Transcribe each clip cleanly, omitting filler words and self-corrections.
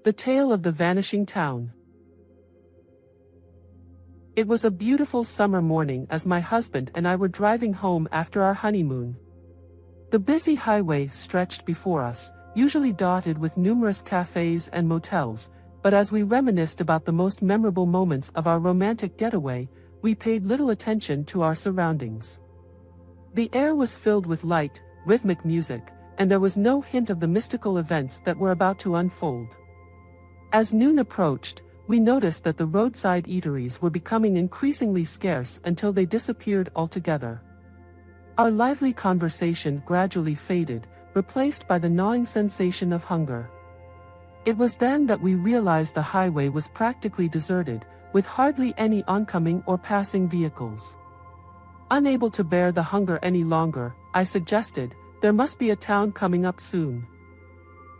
The Tale of the Vanishing Town. It was a beautiful summer morning as my husband and I were driving home after our honeymoon. The busy highway stretched before us, usually dotted with numerous cafes and motels, but as we reminisced about the most memorable moments of our romantic getaway, we paid little attention to our surroundings. The air was filled with light, rhythmic music, and there was no hint of the mystical events that were about to unfold. As noon approached, we noticed that the roadside eateries were becoming increasingly scarce until they disappeared altogether. Our lively conversation gradually faded, replaced by the gnawing sensation of hunger. It was then that we realized the highway was practically deserted, with hardly any oncoming or passing vehicles. Unable to bear the hunger any longer, I suggested, "There must be a town coming up soon.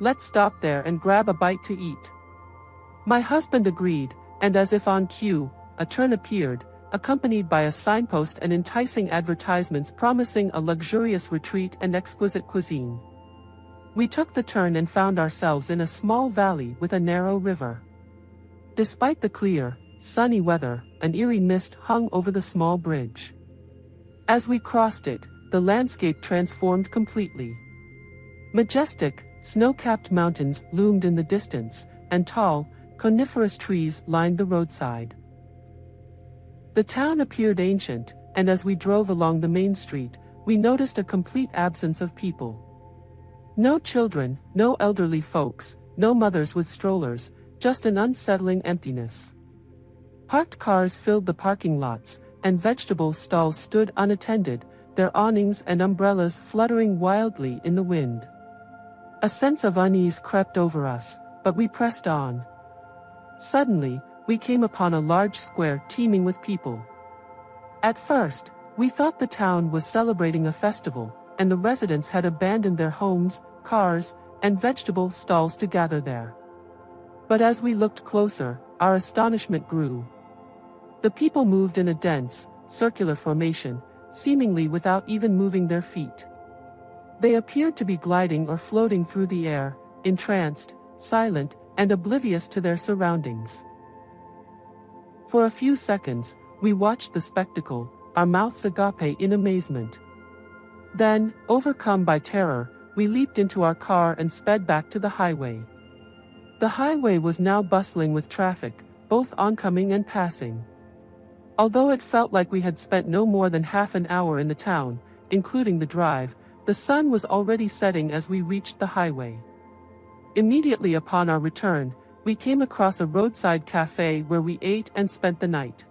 Let's stop there and grab a bite to eat." My husband agreed, and as if on cue, a turn appeared, accompanied by a signpost and enticing advertisements promising a luxurious retreat and exquisite cuisine. We took the turn and found ourselves in a small valley with a narrow river. Despite the clear, sunny weather, an eerie mist hung over the small bridge. As we crossed it, the landscape transformed completely. Majestic, snow-capped mountains loomed in the distance, and tall, coniferous trees lined the roadside. The town appeared ancient, and as we drove along the main street, we noticed a complete absence of people. No children, no elderly folks, no mothers with strollers, just an unsettling emptiness. Parked cars filled the parking lots, and vegetable stalls stood unattended, their awnings and umbrellas fluttering wildly in the wind. A sense of unease crept over us, but we pressed on. Suddenly, we came upon a large square teeming with people. At first, we thought the town was celebrating a festival, and the residents had abandoned their homes, cars, and vegetable stalls to gather there. But as we looked closer, our astonishment grew. The people moved in a dense, circular formation, seemingly without even moving their feet. They appeared to be gliding or floating through the air, entranced, silent, and oblivious to their surroundings. For a few seconds, we watched the spectacle, our mouths agape in amazement. Then, overcome by terror, we leaped into our car and sped back to the highway. The highway was now bustling with traffic, both oncoming and passing. Although it felt like we had spent no more than half an hour in the town, including the drive, the sun was already setting as we reached the highway. Immediately upon our return, we came across a roadside cafe where we ate and spent the night.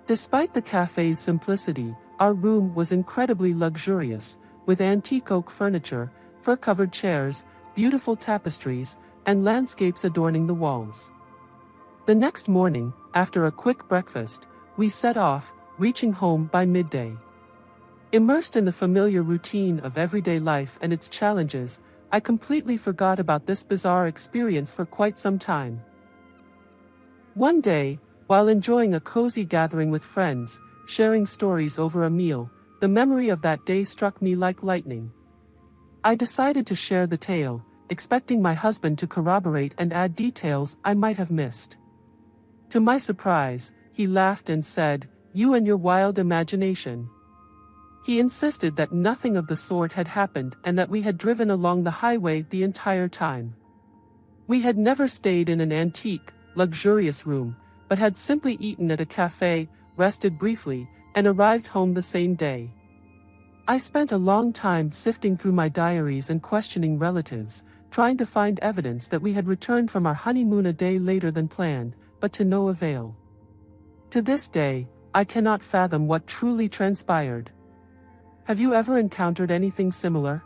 Despite the cafe's simplicity, our room was incredibly luxurious, with antique oak furniture, fur-covered chairs, beautiful tapestries, and landscapes adorning the walls. The next morning, after a quick breakfast, we set off, reaching home by midday. Immersed in the familiar routine of everyday life and its challenges, I completely forgot about this bizarre experience for quite some time. One day, while enjoying a cozy gathering with friends, sharing stories over a meal, the memory of that day struck me like lightning. I decided to share the tale, expecting my husband to corroborate and add details I might have missed. To my surprise, he laughed and said, "You and your wild imagination." He insisted that nothing of the sort had happened and that we had driven along the highway the entire time. We had never stayed in an antique, luxurious room, but had simply eaten at a cafe, rested briefly, and arrived home the same day. I spent a long time sifting through my diaries and questioning relatives, trying to find evidence that we had returned from our honeymoon a day later than planned, but to no avail. To this day, I cannot fathom what truly transpired. Have you ever encountered anything similar?